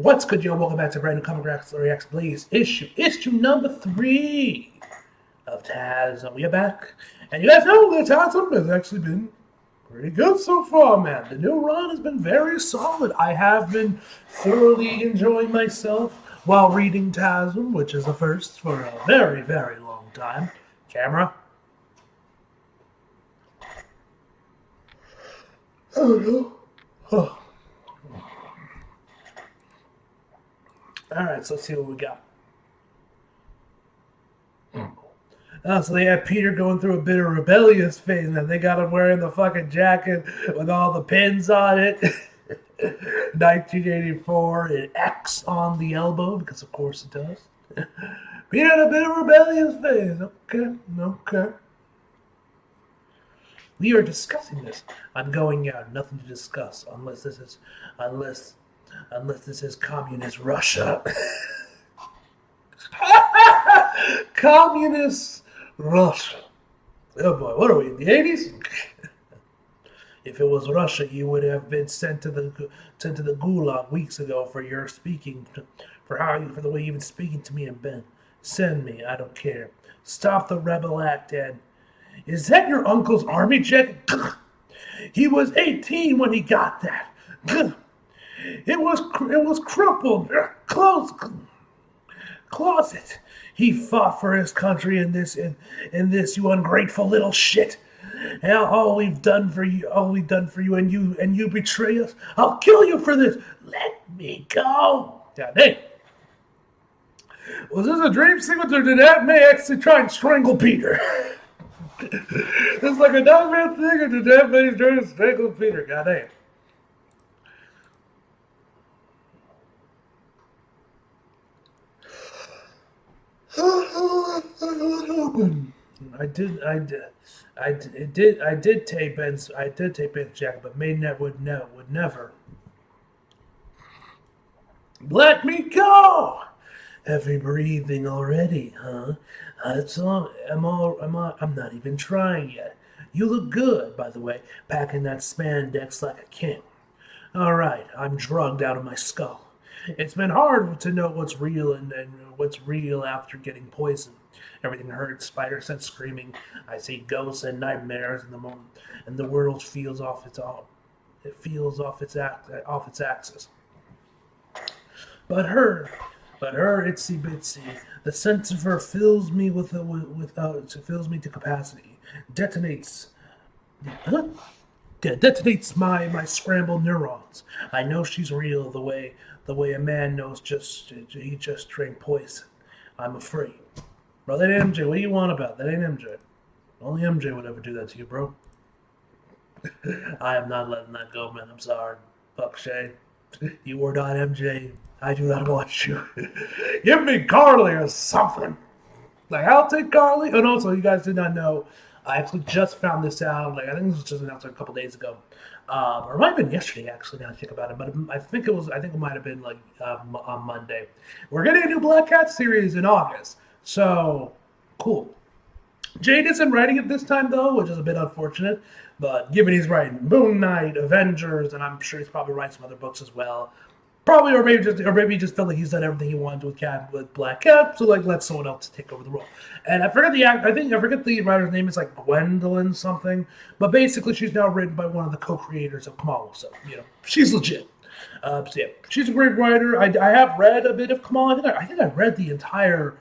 What's good, yo? Welcome back to brand new Comic Reacts Blaze issue number 3 of TASM. We are back, and you guys know that TASM has actually been pretty good so far, man. The new run has been very solid. I have been thoroughly enjoying myself while reading TASM, which is a first for a very, very long time. Camera. Oh no. Oh. Alright, so let's see what we got. So they had Peter going through a bit of rebellious phase, and they got him wearing the fucking jacket with all the pins on it. 1984, an X on the elbow, because of course it does. Peter had a bit of rebellious phase. Okay. We are discussing this. I'm going out. Nothing to discuss unless this is communist Russia. Communist Russia. Oh boy, what are we in the 80s? If it was Russia, you would have been sent to the gulag weeks ago for your speaking, for the way you've been speaking to me and Ben. Send me. I don't care. Stop the rebel act, Ed. Is that your uncle's army jacket? He was 18 when he got that. It was crumpled. Closet. He fought for his country in this, you ungrateful little shit. And all we've done for you, and you betray us. I'll kill you for this. Let me go. God dang. Was this a dream sequence, or did Aunt May actually try and strangle Peter? It's like a nightmare thing, or did Aunt May try to strangle Peter? God damn. I did take Ben's jacket, but Maynette would never. Let me go! Heavy breathing already, huh? That's all. I'm not even trying yet. You look good, by the way, packing that spandex like a king. All right, I'm drugged out of my skull. It's been hard to know what's real and what's real after getting poisoned. Everything hurts. Spider sense screaming. I see ghosts and nightmares in the moment, and the world feels off its axis. But her itsy bitsy. The sense of her fills me fills me to capacity. Detonates my scrambled neurons. I know she's real the way a man knows he just drank poison. I'm afraid. Bro, that ain't MJ. What do you want about? That ain't MJ. Only MJ would ever do that to you, bro. I am not letting that go, man. I'm sorry. Fuck Shay. You were not MJ. I do not want you. Give me Carly or something. Like, I'll take Carly. And also, you guys did not know, I actually just found this out. Like, I think this was just announced a couple days ago. Or it might have been yesterday, actually, now I think about it. But I think it might have been, like, on Monday. We're getting a new Black Cat series in August. So, cool. Jade isn't writing it this time, though, which is a bit unfortunate. But given he's writing Moon Knight, Avengers, and I'm sure he's probably writing some other books as well. Probably, or maybe he just felt like he's done everything he wanted with Black Cat, so like let someone else take over the role. And I forget the writer's name. It's like Gwendolyn something, but basically she's now written by one of the co-creators of Kamala, so she's legit. So yeah, she's a great writer. I have read a bit of Kamala. I think I read the entire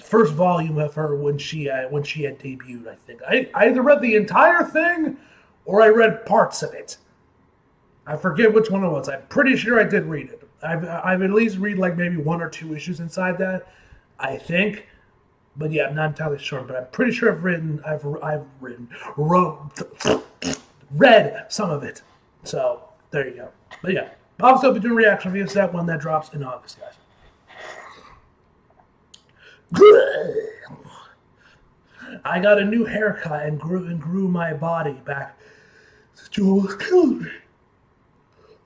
first volume of her when she had debuted. I think I either read the entire thing or I read parts of it. I forget which one it was. I'm pretty sure I did read it. I've at least read like maybe 1 or 2 issues inside that, I think. But yeah, I'm not entirely sure. But I'm pretty sure I've read some of it. So there you go. But yeah, I'll also be doing reaction reviews to that one that drops in August, guys. I got a new haircut and grew my body back to almost killed me.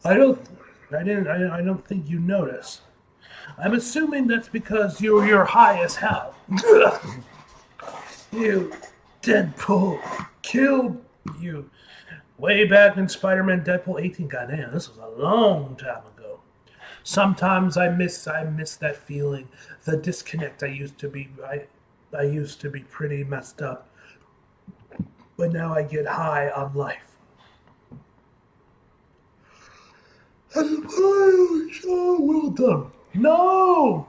I don't think you notice. I'm assuming that's because you're high as hell. You Deadpool killed you. Way back in Spider-Man Deadpool 18. Goddamn, this was a long time ago. Sometimes I miss that feeling, the disconnect. I used to be pretty messed up, but now I get high on life. Oh, well done. No,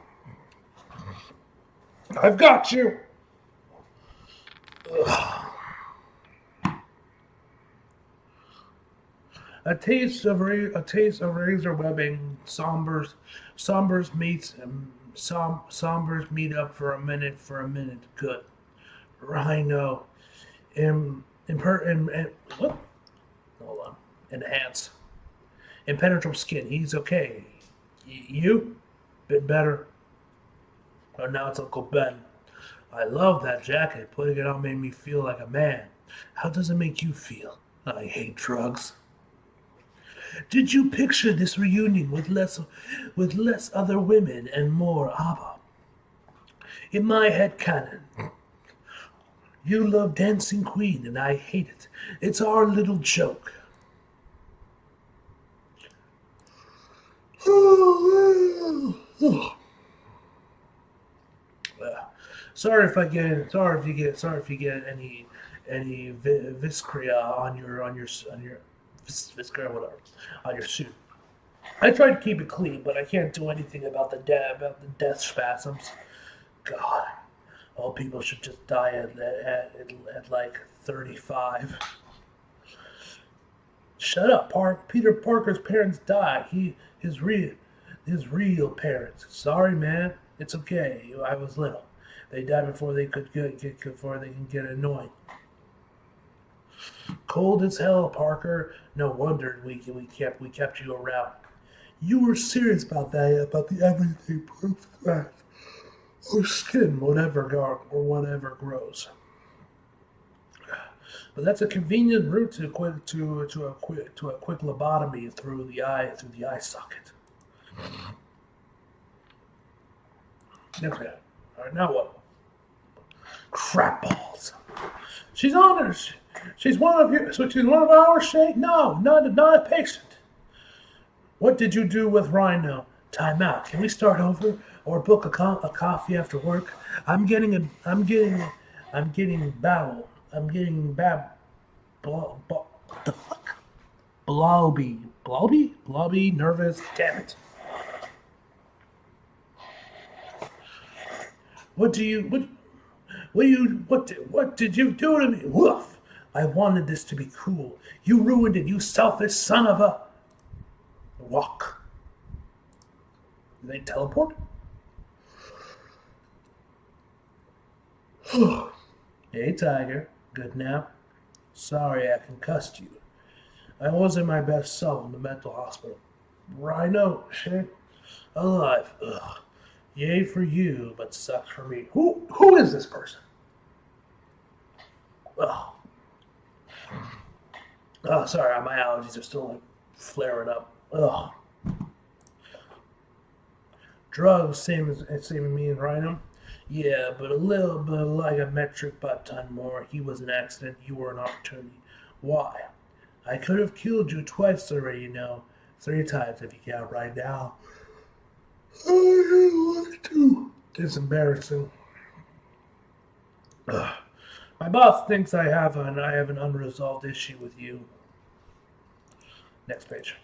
I've got you. A taste of razor webbing. Sombers meet up for a minute. Good. Rhino. What? Hold on. Enhance. Impenetrable skin. He's okay. You? Bit better. Oh, now it's Uncle Ben. I love that jacket. Putting it on made me feel like a man. How does it make you feel? I hate drugs. Did you picture this reunion with less other women and more ABBA? In my head canon, you love Dancing Queen and I hate it. It's our little joke. Sorry if you get any viscera on your viscera whatever on your suit. I try to keep it clean, but I can't do anything about the death spasms. God, all people should just die at like 35. Shut up, Park. Peter Parker's parents died. His real parents. Sorry, man. It's okay. I was little. They died before they could before they can get annoying. Cold as hell, Parker. No wonder we kept you around. You were serious about the everything proof that or skin, whatever grows. But that's a convenient route to a quick lobotomy through the eye socket. Okay. All right. Now what? Crap balls. She's on her. She's one of your. So she's one of ours, Shay? No, not a patient. What did you do with Rhino? Time out. Can we start over or book a coffee after work? I'm getting bowel. I'm getting what the fuck? Blobby, nervous. Damn it. What did you do to me? Woof. I wanted this to be cool. You ruined it, you selfish son of a... Walk. Did they teleport? Hey, Tiger. Good nap? Sorry I concussed you. I wasn't my best self in the mental hospital. Rhino, shit. Alive. Ugh. Yay for you, but sucks for me. Who is this person? Oh. Oh, sorry, my allergies are still like flaring up. Ugh. Drugs, same as me and Rhino. Yeah, but a little bit like a metric butt ton more. He was an accident. You were an opportunity. Why? I could have killed you twice already, 3 times if you count right now. I didn't like to. It's embarrassing. Ugh. My boss thinks I have an unresolved issue with you. Next page.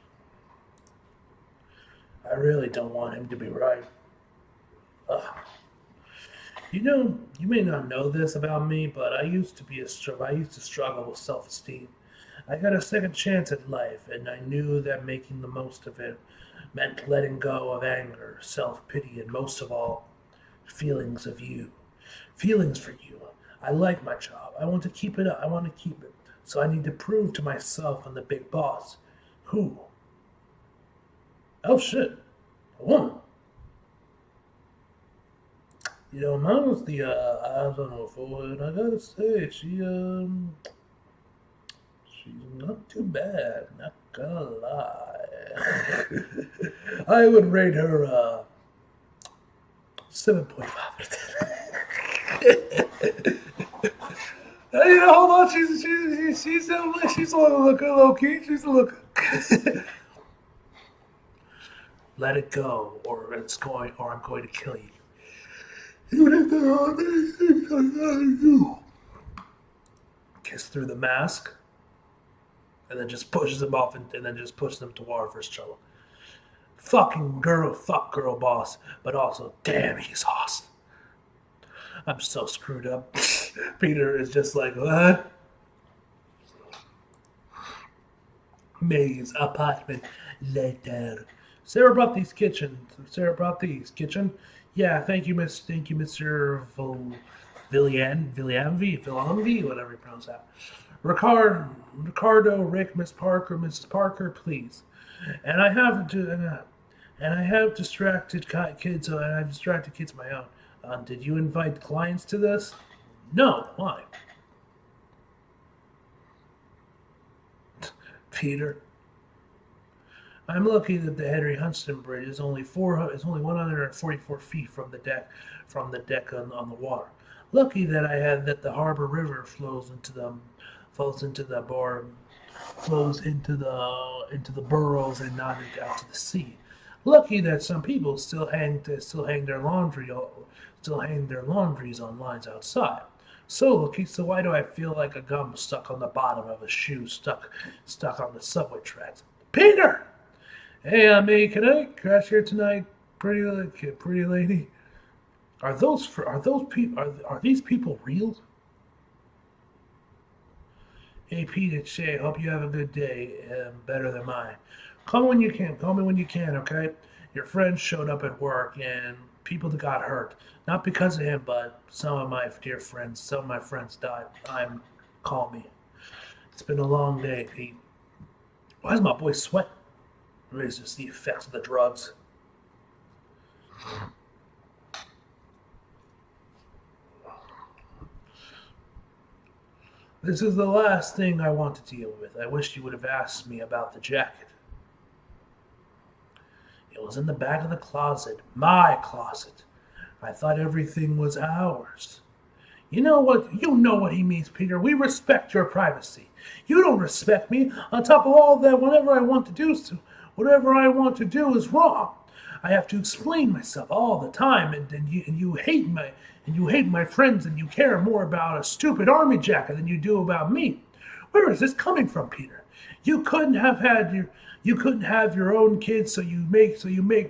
I really don't want him to be right. Ugh. You may not know this about me, but I used to struggle with self-esteem. I got a second chance at life, and I knew that making the most of it meant letting go of anger, self-pity, and most of all, feelings of you. Feelings for you. I like my job. I want to keep it up. I want to keep it. So I need to prove to myself and the big boss. Who? Oh shit. A woman. Mine's the eyes on her forehead. I gotta say, she's not too bad. Not gonna lie. I would rate her 7.5. Hold on. She's a little key. She's a little. Let it go, or I'm going to kill you. Even if there are many things I gotta do. Kiss through the mask, and then just pushes him off, and then just pushes him to water for his trouble. Fucking girl, fuck girl boss, but also, damn, he's awesome. I'm so screwed up. Peter is just like, what? May's apartment later. Sarah brought these kitchen. Yeah, thank you, Mr. Villanvi, whatever you pronounce that. Ricardo, Rick, Miss Parker, Mrs. Parker, please. And I have distracted kids. And I've distracted kids of my own. Did you invite clients to this? No. Why? Peter. I'm lucky that the Henry Hunston Bridge is only 144 feet from the deck on the water. Lucky that the Harbor River flows into the boroughs and not out to the sea. Lucky that some people still hang their laundries on lines outside. So lucky. So why do I feel like a gum stuck on the bottom of a shoe stuck on the subway tracks? Peter. Hey, May, can I crash here tonight, pretty lady? Are these people real? Hey, Pete, it's Shay. Hope you have a good day, better than mine. Call me when you can. Okay? Your friend showed up at work, and people that got hurt. Not because of him, but some of my friends died. Call me. It's been a long day, Pete. Why is my boy sweating? Or is this the effects of the drugs? This is the last thing I want to deal with. I wish you would have asked me about the jacket. It was in the back of the closet. My closet. I thought everything was ours. You know what he means, Peter. We respect your privacy. You don't respect me. On top of all that, whatever I want to do is wrong. I have to explain myself all the time, and you hate my friends, and you care more about a stupid army jacket than you do about me. Where is this coming from, Peter? You couldn't have your own kids, so you make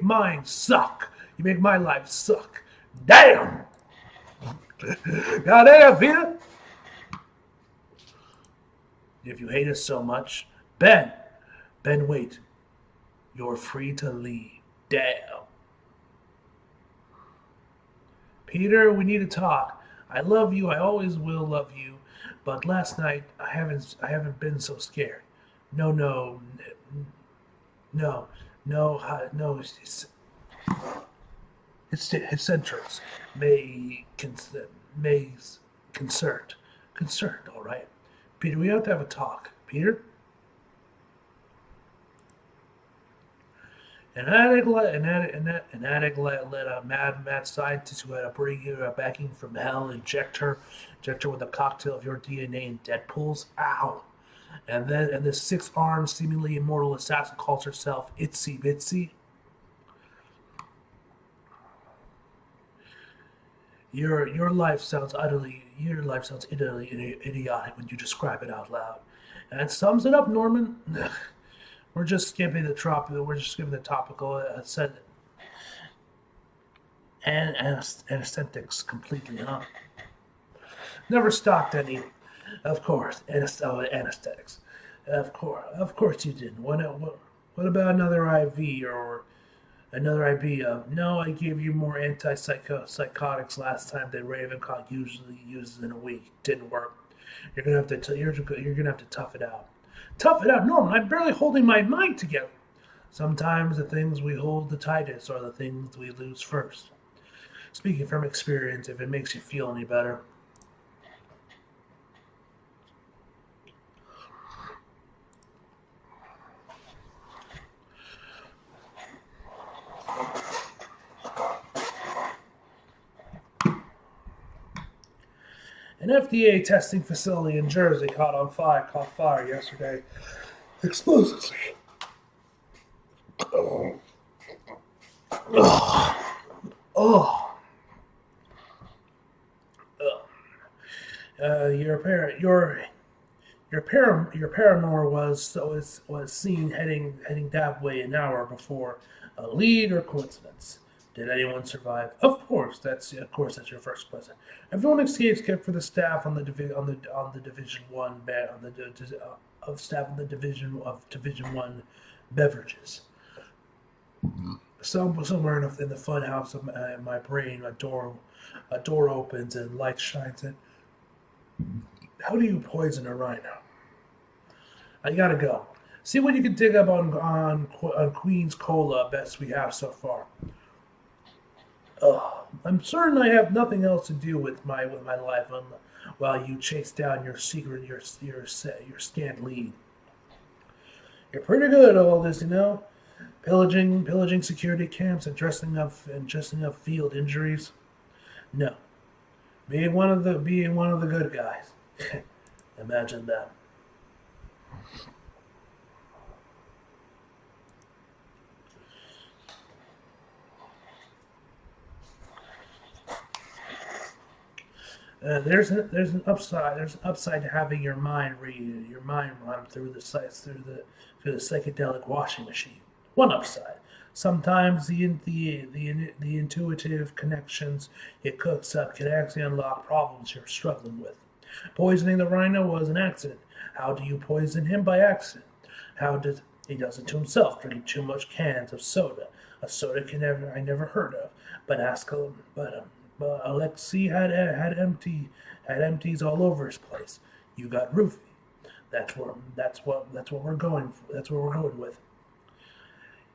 mine suck. You make my life suck. Damn. Goddamn, Peter. If you hate us so much, Ben, wait. You're free to leave. Damn. Peter, we need to talk. I love you. I always will love you. But last night, I haven't been so scared. No. It's eccentrics. May's concerned. Concerned, all right. Peter, we have to have a talk. Peter? An addict let a mad scientist who had a backing from hell inject her with a cocktail of your DNA and Deadpool's. Ow! And this six-armed, seemingly immortal assassin calls herself Itsy Bitsy. Your life sounds utterly idiotic when you describe it out loud. And it sums it up, Norman. We're just skipping the topical anesthetics completely, huh? Never stocked any, of course. Anesthetics, of course you didn't. What about another IV or another IV? No, I gave you more antipsychotics last time that Ravenclaw usually uses in a week. Didn't work. You're gonna have to tough it out. Tough it out, Norman. I'm barely holding my mind together. Sometimes the things we hold the tightest are the things we lose first. Speaking from experience, if it makes you feel any better. An FDA testing facility in Jersey caught fire yesterday explosively. Oh, your parent, your Paranor was seen heading that way an hour before. A lead or coincidence? Did anyone survive? Of course that's your first question. Everyone escapes except for the staff on the Division One of staff on the Division One beverages. Somewhere in the fun house of my brain, a door opens and light shines in. How do you poison a rhino? I gotta go. See what you can dig up on Queen's Cola. Best we have so far. I'm certain I have nothing else to do with my life while you chase down your scant lead. You're pretty good at all this, pillaging security camps and dressing up field injuries. No, being one of the good guys. Imagine that. There's an upside. There's an upside to having your mind run through the sites through the psychedelic washing machine. One upside. Sometimes the intuitive connections it cooks up can actually unlock problems you're struggling with. Poisoning the rhino was an accident. How do you poison him by accident? He does it to himself, drinking too much cans of soda. A soda I never heard of, but but Alexei had empties all over his place. You got roofie. That's what we're going for. That's what we're going with.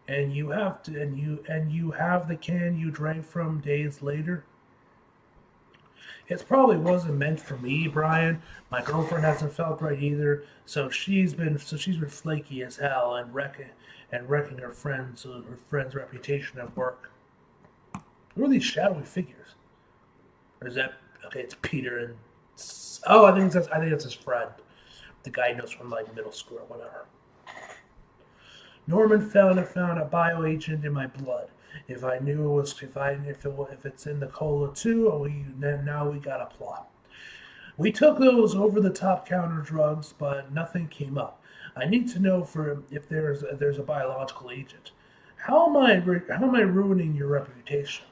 And you have the can you drank from days later. It probably wasn't meant for me, Brian. My girlfriend hasn't felt right either, so she's been flaky as hell and wrecking her friend's reputation at work. Who are these shadowy figures? Or is that okay? It's Peter and I think it's his friend, the guy he knows from like middle school or whatever. Norman found a bioagent in my blood. If I knew it was if it's in the cola too, now we got a plot. We took those over the top counter drugs, but nothing came up. I need to know if there's a biological agent. How am I ruining your reputation?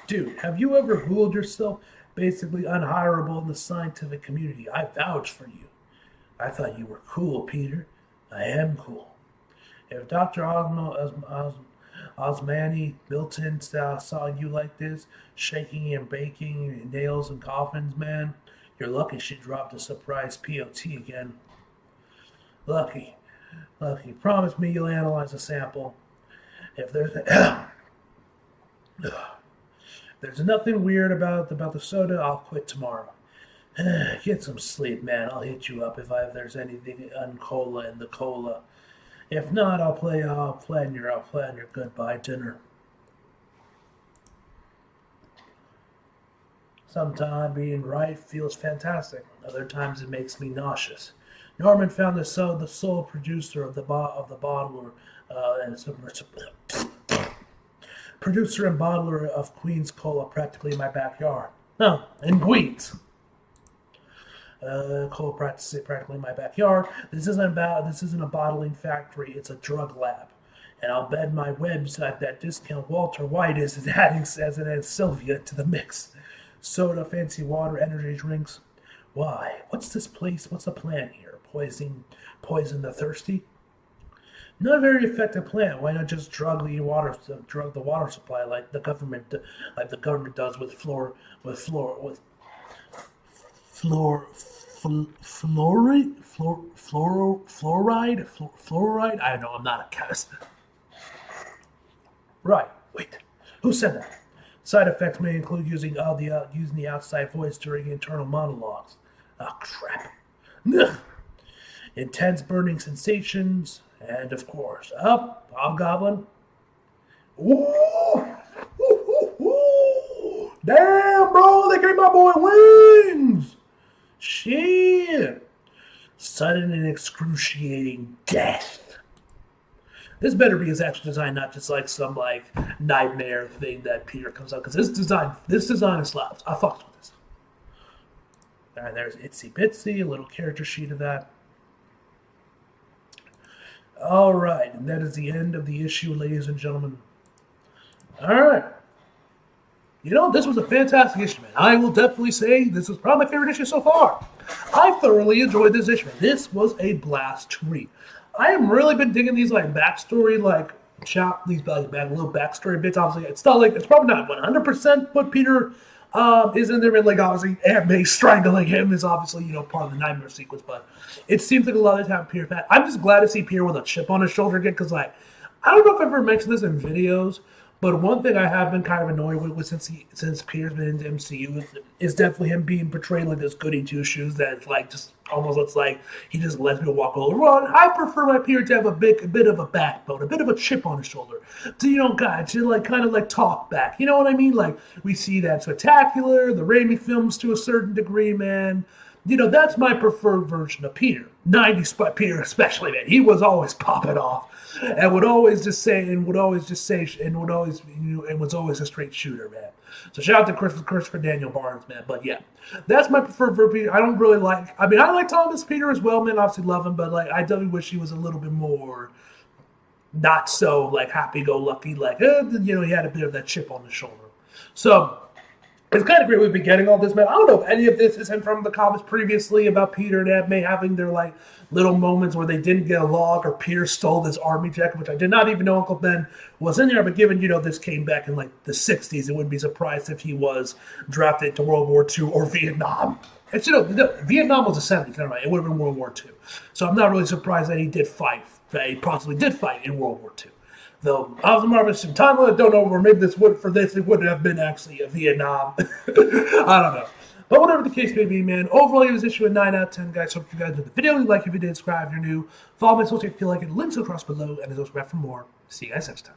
Dude, have you ever Googled yourself basically unhireable in the scientific community? I vouch for you. I thought you were cool, Peter. I am cool. If Dr. Osmani Milton saw you like this, shaking and baking nails and coffins, man, you're lucky she dropped a surprise POT again. Lucky. Promise me you'll analyze the sample. If there's nothing weird about the soda, I'll quit tomorrow. Get some sleep, man. I'll hit you up if there's anything uncola in the cola. If not, I'll plan your goodbye dinner. Sometimes being right feels fantastic. Other times it makes me nauseous. Norman found the sole producer of the bottler producer and bottler of Queen's Cola practically in my backyard. No, in Queens. Cola practically in my backyard. This isn't a bottling factory. It's a drug lab, and I'll bet my website that discount Walter White is adding Sylvia to the mix. Soda, fancy water, energy drinks. Why? What's this place? What's the plan here? Poison the thirsty? Not a very effective plan. Why not just drug the water supply like the government does with fluoride? I don't know. I'm not a chemist. Right. Wait. Who said that? Side effects may include using the outside voice during internal monologues. Oh crap. Ugh. Intense burning sensations, and of course, hobgoblin. Ooh! Ooh! Damn, bro, they gave my boy wings! Shit! Sudden and excruciating death. This better be his actual design, not just like some like nightmare thing that Peter comes out. Because this design is slaps. I fucked with this. All right, there's Itsy Bitsy, a little character sheet of that. All right, and that is the end of the issue, ladies and gentlemen. All right. You know, this was a fantastic issue, man. I will definitely say this was probably my favorite issue so far. I thoroughly enjoyed this issue, man. This was a blast to read. I have really been digging these like backstory, like these like little backstory bits. Obviously, it's not like it's probably not 100% what Peter is in there. And like obviously, Aunt May strangling him is obviously part of the nightmare sequence. But it seems like a lot of the time Peter. I'm just glad to see Peter with a chip on his shoulder again, because like I don't know if I've ever mentioned this in videos. But one thing I have been kind of annoyed with since Peter's been in the MCU is definitely him being portrayed like this goody two shoes that like just almost looks like he just lets me walk all around. I prefer my Peter to have a bit of a backbone, a bit of a chip on his shoulder, to like kind of like talk back. You know what I mean? Like we see that Spectacular, the Raimi films to a certain degree, man. That's my preferred version of Peter. 90s Peter especially, man. He was always popping off. And was always a straight shooter, man. So shout out to Christopher Daniel Barnes, man. But yeah, that's my preferred for Peter. I don't really like. I mean, I like Thomas Peter as well, man. Obviously love him, but like I definitely wish he was a little bit more, not so like happy-go-lucky. Like he had a bit of that chip on his shoulder. So. It's kind of great we've been getting all this, man. I don't know if any of this is from the comics previously about Peter and Aunt May having their like little moments where they didn't get along or Peter stole this army jacket, which I did not even know Uncle Ben was in there. But given, this came back in like the 60s, it wouldn't be surprised if he was drafted to World War II or Vietnam. And Vietnam was the 70s, right? It would have been World War II. So I'm not really surprised that he did fight. That he possibly did fight in World War II. Though, I was more of some time I don't know, or maybe it wouldn't have been actually a Vietnam. I don't know. But whatever the case may be, man, overall it was issue a 9 out of 10, guys. Hope you guys enjoyed the video. Like if you did, subscribe if you're new. Follow my social if you feel like it. Links across below, and as always, back for more. See you guys next time.